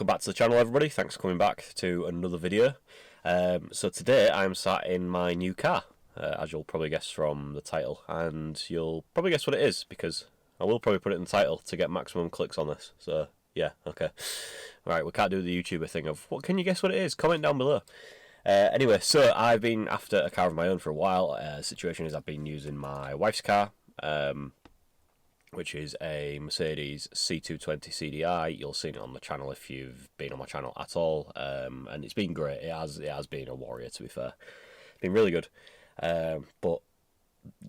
Welcome back to the channel, everybody. Thanks for coming back to another video. So today I'm sat in my new car, as you'll probably guess from the title, and you'll probably guess what it is because I will probably put it in the title to get maximum clicks on this. So yeah, okay. Alright, we can't do the YouTuber thing of what can you guess what it is? Comment down below. Anyway, so I've been after a car of my own for a while. The situation is I've been using my wife's car, which is a Mercedes C220 CDI. You'll see it on the channel if you've been on my channel at all, and it's been great. It has been a warrior, to be fair. It's been really good, but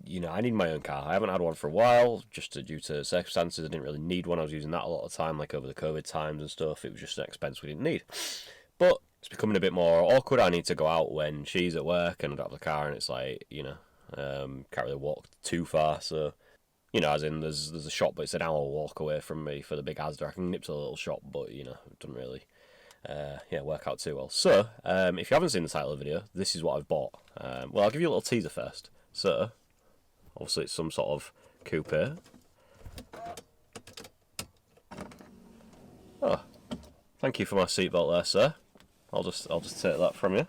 you know, I need my own car. I haven't had one for a while, just due to circumstances. I didn't really need one. I was using that a lot of the time, like over the COVID times and stuff. It was just an expense we didn't need. But it's becoming a bit more awkward. I need to go out when she's at work and I don't have the car, and it's like, you know, can't really walk too far, so. You know, as in, there's a shop, but it's an hour walk away from me for the big Asda. I can nip to a little shop, but, you know, it doesn't really, work out too well. So, if you haven't seen the title of the video, this is what I've bought. Well, I'll give you a little teaser first. So, obviously it's some sort of coupe. Oh, thank you for my seatbelt there, sir. I'll just take that from you.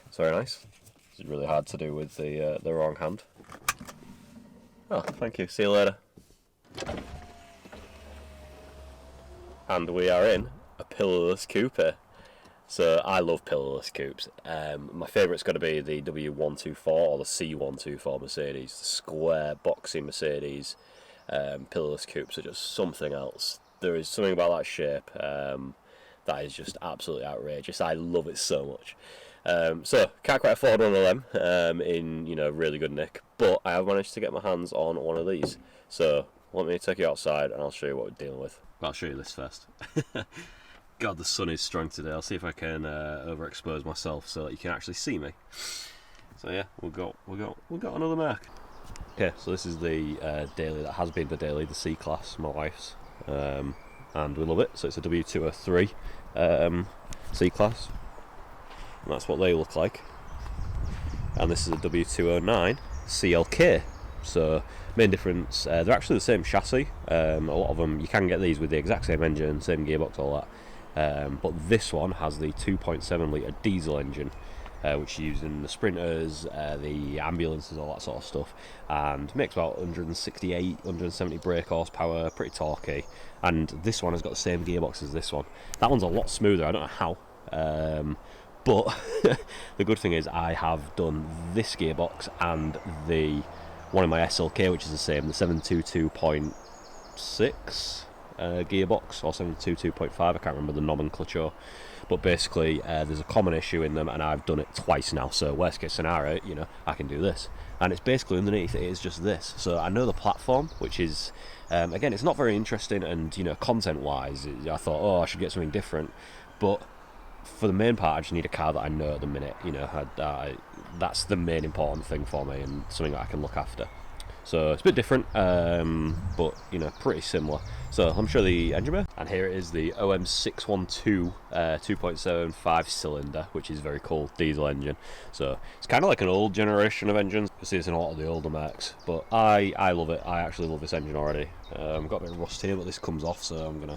It's very nice. It's really hard to do with the wrong hand. Oh, thank you. See you later. And we are in a pillarless coupe. So I love pillarless coupes. My favourite's got to be the W124 or the C124 Mercedes. The square, boxy Mercedes pillarless coupes are just something else. There is something about that shape that is just absolutely outrageous. I love it so much. So can't quite afford one of them in, you know, really good nick, but I have managed to get my hands on one of these. So let me take you outside and I'll show you what we're dealing with. Well, I'll show you this first. God, the sun is strong today. I'll see if I can overexpose myself so that you can actually see me. So yeah, we've got another Merc. Okay, so this is the daily that has been the daily, the C class, my wife's, and we love it. So it's a W203 C class. And that's what they look like. And this is a W209 CLK. So main difference, they're actually the same chassis. A lot of them, you can get these with the exact same engine, same gearbox, all that. But this one has the 2.7 litre diesel engine, which is used in the Sprinters, the ambulances, all that sort of stuff, and makes about 168, 170 brake horsepower, pretty torquey. And this one has got the same gearbox as this one. That one's a lot smoother, I don't know how. But the good thing is I have done this gearbox and the one in my SLK, which is the same, the 722.6 gearbox, or 722.5, I can't remember the nomenclature. But basically, there's a common issue in them, and I've done it twice now, so worst case scenario, you know, I can do this. And it's basically underneath it is just this. So I know the platform, which is, again, it's not very interesting, and, you know, content-wise, I thought, oh, I should get something different. But for the main part, I just need a car that I know at the minute, you know, that's the main important thing for me, and something that I can look after. So it's a bit different, but, you know, pretty similar. So let me show the engine bay. And here it is, the OM612 2.7 5-cylinder, which is very cool, diesel engine. So it's kind of like an old generation of engines. You see this in a lot of the older Mercs, but I love it. I actually love this engine already. I've got a bit of rust here, but this comes off, so I'm going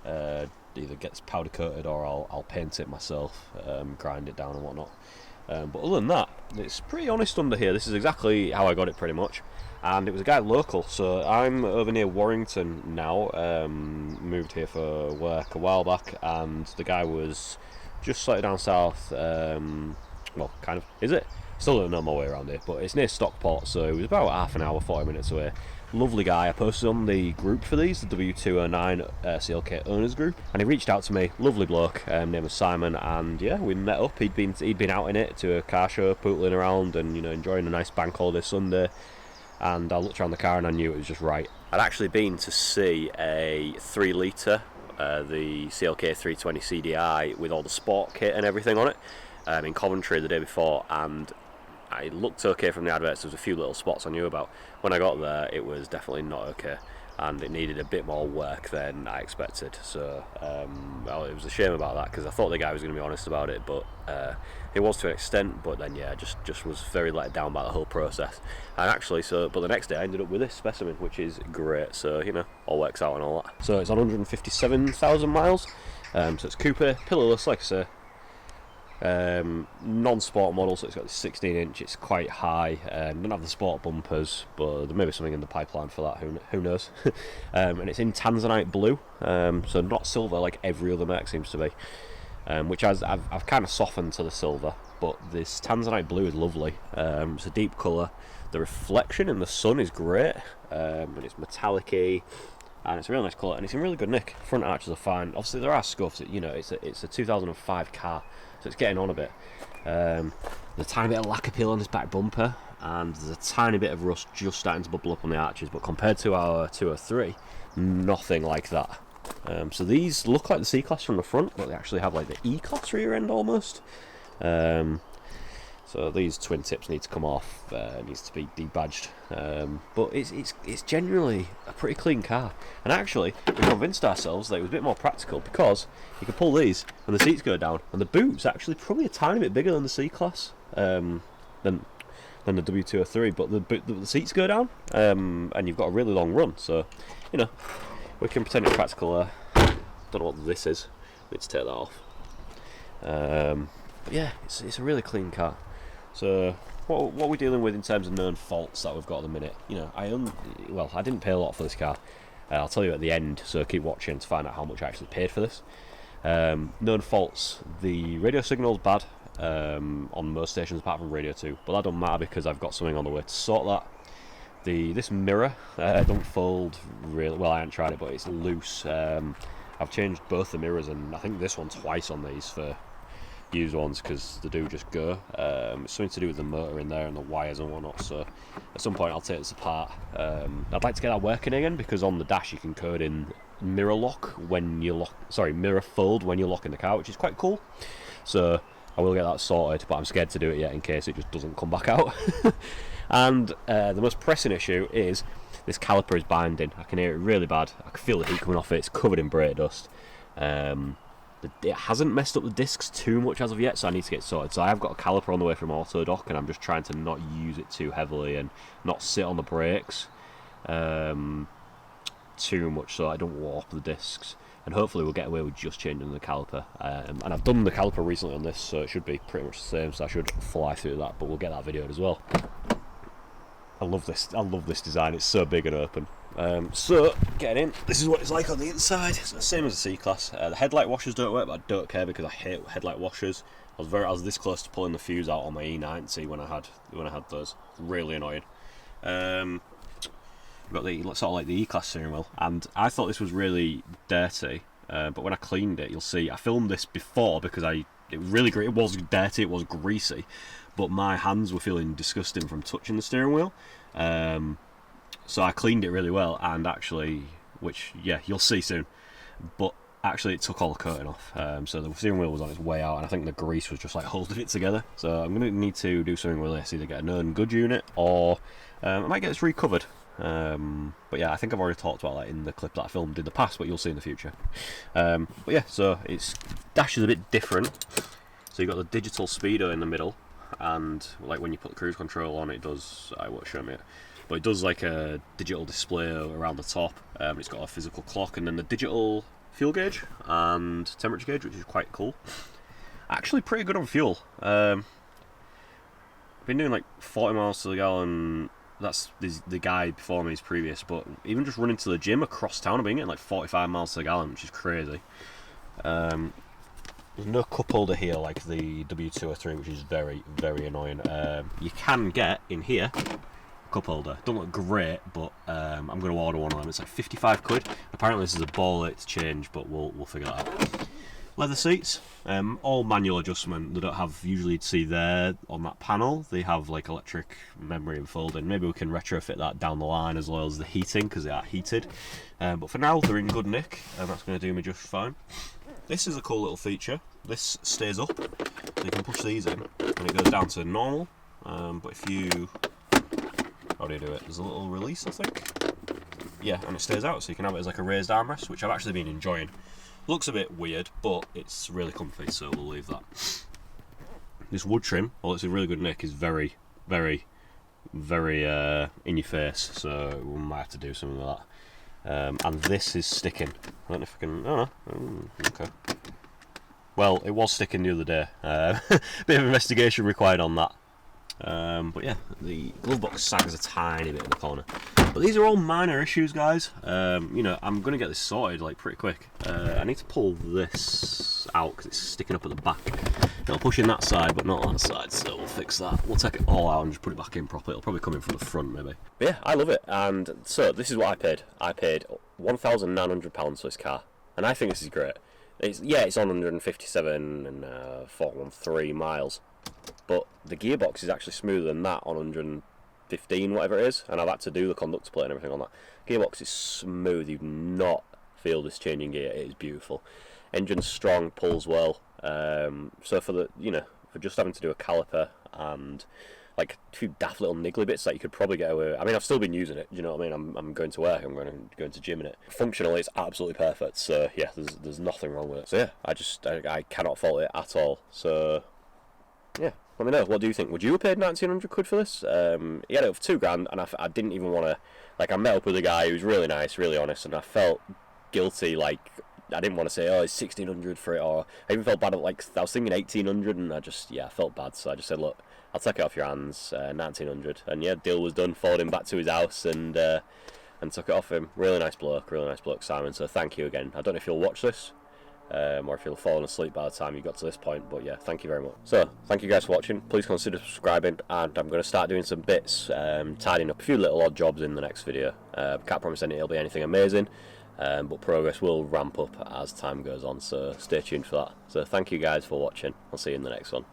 to either gets powder coated or I'll paint it myself, grind it down and whatnot. But other than that, it's pretty honest under here. This is exactly how I got it pretty much, and it was a guy local. So I'm over near Warrington now, moved here for work a while back, and the guy was just slightly down south, well, kind of, is it? Still don't know my way around here, but it's near Stockport, so it was about half an hour, 40 minutes away. Lovely guy. I posted on the group for these, the W209 CLK owners group, and he reached out to me. Lovely bloke, name was Simon, and yeah, we met up. He'd been out in it to a car show, pootling around, and, you know, enjoying a nice bank holiday Sunday. And I looked around the car and I knew it was just right. I'd actually been to see a 3 litre, the CLK 320 CDI with all the sport kit and everything on it, in Coventry the day before, and it looked okay from the adverts. There was a few little spots I knew about. When I got there, it was definitely not okay, and it needed a bit more work than I expected. So, well, it was a shame about that, because I thought the guy was going to be honest about it, but he was to an extent. But then, yeah, just was very let down by the whole process. And actually, but the next day I ended up with this specimen, which is great. So, you know, all works out and all that. So it's on 157,000 miles. So it's coupe, pillarless, like I say. Non-sport model, so it's got this 16-inch. It's quite high. Doesn't have the sport bumpers, but there may be something in the pipeline for that. Who knows? And it's in tanzanite blue, so not silver like every other Merc seems to be. Which I've kind of softened to the silver, but this tanzanite blue is lovely. It's a deep colour. The reflection in the sun is great, and it's metallic-y. And it's a really nice colour, and it's in really good nick. Front arches are fine. Obviously, there are scuffs. It's a 2005 car, so it's getting on a bit. There's a tiny bit of lack appeal on this back bumper, and there's a tiny bit of rust just starting to bubble up on the arches. But compared to our 203, nothing like that. So these look like the C-Class from the front, but they actually have like the E-Class rear end almost. So these twin tips need to come off, needs to be debadged, but it's genuinely a pretty clean car. And actually, we convinced ourselves that it was a bit more practical because you can pull these and the seats go down, and the boot's actually probably a tiny bit bigger than the C-Class, than the W203, but the seats go down, and you've got a really long run, so, we can pretend it's practical. Don't know what this is, need to take that off. But yeah, it's a really clean car. So what we're dealing with in terms of known faults that we've got at the minute, I didn't pay a lot for this car. I'll tell you at the end, so keep watching to find out how much I actually paid for this. Known faults: the radio signal's bad on most stations apart from radio 2, but that don't matter because I've got something on the way to sort that. This mirror don't fold really well. I haven't tried it, but it's loose. I've changed both the mirrors, and I think this one twice on these for used ones because they do just go. It's something to do with the motor in there and the wires and whatnot, so at some point I'll take this apart. I'd like to get that working again because on the dash you can code in mirror fold when you're locking the car, which is quite cool. So I will get that sorted, but I'm scared to do it yet in case it just doesn't come back out. And the most pressing issue is this caliper is binding. I can hear it really bad. I can feel the heat coming off it. It's covered in brake dust. It hasn't messed up the discs too much as of yet, so I need to get it sorted. So I have got a caliper on the way from Autodoc, and I'm just trying to not use it too heavily and not sit on the brakes too much so I don't warp the discs. And hopefully we'll get away with just changing the caliper. And I've done the caliper recently on this, so it should be pretty much the same, so I should fly through that, but we'll get that videoed as well. I love this design, it's so big and open. So, getting in, this is what it's like on the inside. It's the same as the C-Class. The headlight washers don't work, but I don't care because I hate headlight washers. I was this close to pulling the fuse out on my E90 when I had those. Really annoying. We've got the sort of like the E-Class steering wheel, and I thought this was really dirty. But when I cleaned it, you'll see I filmed this before because it was really great. It was dirty, it was greasy, but my hands were feeling disgusting from touching the steering wheel. So I cleaned it really well, and actually, which, yeah, you'll see soon, but actually it took all the coating off. So the steering wheel was on its way out, and I think the grease was just like holding it together. So I'm going to need to do something with this, either get a known good unit, or I might get this recovered. But yeah, I think I've already talked about that in the clip that I filmed in the past, but you'll see in the future. But yeah, so its dash is a bit different. So you've got the digital speedo in the middle, and like when you put the cruise control on, it does, I won't show me it, but it does like a digital display around the top. It's got a physical clock, and then the digital fuel gauge and temperature gauge, which is quite cool. Actually pretty good on fuel. I've been doing like 40 miles to the gallon. That's the guy before me is previous, but even just running to the gym across town, I've been getting like 45 miles to the gallon, which is crazy. There's no cup holder here like the W203, which is very, very annoying. You can get in here a cup holder. Don't look great, but I'm going to order one of them. It's like 55 quid. Apparently this is a ball to change, but we'll figure that out. Leather seats, all manual adjustment. They don't have, usually you'd see there on that panel, they have like electric memory and folding. Maybe we can retrofit that down the line as well as the heating, because they are heated. But for now, they're in good nick, and that's going to do me just fine. This is a cool little feature. This stays up, so you can push these in, and it goes down to normal. But if you, how do you do it? There's a little release, I think. Yeah, and it stays out, so you can have it as like a raised armrest, which I've actually been enjoying. Looks a bit weird, but it's really comfy, so we'll leave that. This wood trim, well, it's a really good nick, is very, very, very in your face, so we might have to do something with and this is sticking. I don't know if I can. Oh no. Okay. Well, it was sticking the other day. Bit of investigation required on that. But yeah, the glove box sags a tiny bit in the corner. But these are all minor issues, guys. You know, I'm going to get this sorted like pretty quick. I need to pull this out because it's sticking up at the back. It'll push in that side, but not that side, so we'll fix that. We'll take it all out and just put it back in properly. It'll probably come in from the front, maybe. But yeah, I love it. And so this is what I paid. I paid £1,900 for this car, and I think this is great. It's on 157 and 413 miles. But the gearbox is actually smoother than that on 115, whatever it is, and I've had to do the conductor plate and everything on that. Gearbox is smooth, you do not feel this changing gear, it is beautiful. Engine's strong, pulls well, so for the, you know, for just having to do a caliper and like a few daft little niggly bits that you could probably get away with. I mean, I've still been using it, you know what I mean? I'm going to work, I'm going to gym in it. Functionally, it's absolutely perfect, so yeah, there's nothing wrong with it. So yeah, I cannot fault it at all, so yeah. Let me know, what do you think? Would you have paid 1,900 quid for this? He had it for $2,000, and I didn't even want to, like, I met up with a guy who was really nice, really honest, and I felt guilty, like, I didn't want to say, oh, it's 1,600 for it, or I even felt bad at, like, I was thinking 1,800, and I felt bad, so I just said, look, I'll take it off your hands, 1,900, and yeah, deal was done, followed him back to his house, and took it off him. Really nice bloke, Simon, so thank you again. I don't know if you'll watch this, or if you'll fallen asleep by the time you got to this point, but yeah, thank you very much. So, thank you guys for watching. Please consider subscribing, and I'm going to start doing some bits, tidying up a few little odd jobs in the next video. Can't promise it'll be anything amazing, but progress will ramp up as time goes on, so stay tuned for that. So thank you guys for watching. I'll see you in the next one.